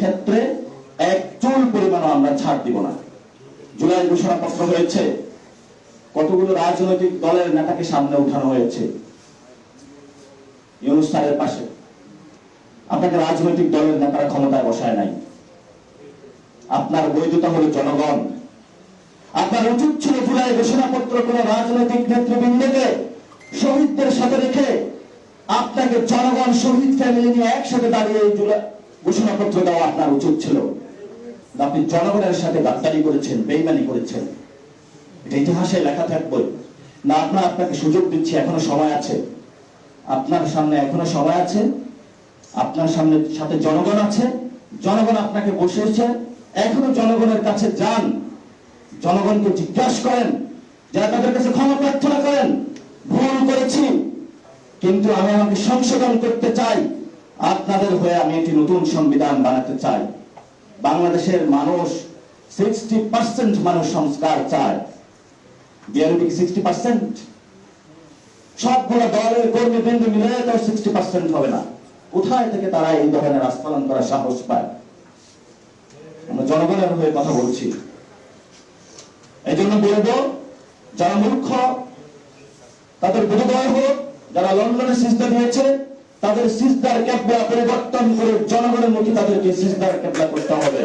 ক্ষেত্রে এক চুল পরিমাণও আমরা ছাড় দিব না। জুলাই ঘোষণাপত্র হয়েছে, কতগুলো রাজনৈতিক দলের নেতাকে সামনে উঠানো হয়েছে ইউনূস স্যারের পাশে। আপনাকে রাজনৈতিক দলের নেতারা ক্ষমতায় বসায় নাই, আপনার বৈধতা হলো জনগণ। আপনার উচিত ছিল জুলাই ঘোষণাপত্র কোন রাজনৈতিক নেতৃবৃন্দকে শহীদদের সাথে রেখে আপনাকে জনগণ শহীদ ফ্যামিলি নিয়ে একসাথে দাঁড়িয়ে এই জুলাই ঘোষণাপত্র দেওয়া আপনার উচিত ছিল। আপনি জনগণের সাথে গাদ্দারি করেছেন, বেইমানি করেছেন, এটা ইতিহাসে লেখা থাকবে না। আপনাকে সুযোগ দিচ্ছি, এখনো সময় আছে, আপনার সামনে এখনো সময় আছে, আপনার সামনে সাথে জনগণ আছে, জনগণ আপনাকে বসেছে, এখনো জনগণের কাছে যান, জনগণকে জিজ্ঞাসা করেন, যারা তাদের কাছে ক্ষমা প্রার্থনা করেন, ভুল করেছি কিন্তু আমি আমাকে সংশোধন করতে চাই, আপনাদের হয়ে আমি একটি নতুন সংবিধান বানাতে চাই। বাংলাদেশের মানুষ 60% মানুষ সংস্কার চায়। বিএনপি 60%? সবগুলো দলের কর্মীবৃন্দ মিলে তো 60% হবে না। কোথায় থেকে তারা এই ধরনের আস্ফালন করার সাহস পায়? আমরা জনগণের হয়ে কথা বলছি। এই জন্য বলবো, যারা মূর্খ তাদের বোধোদয় হোক, যারা লন্ডনে সিজদা দিয়েছে তাদের সিজদার কেবলা পরিবর্তন করে জনগণের মুখে তাদেরকে সিজদার কেবলা করতে হবে।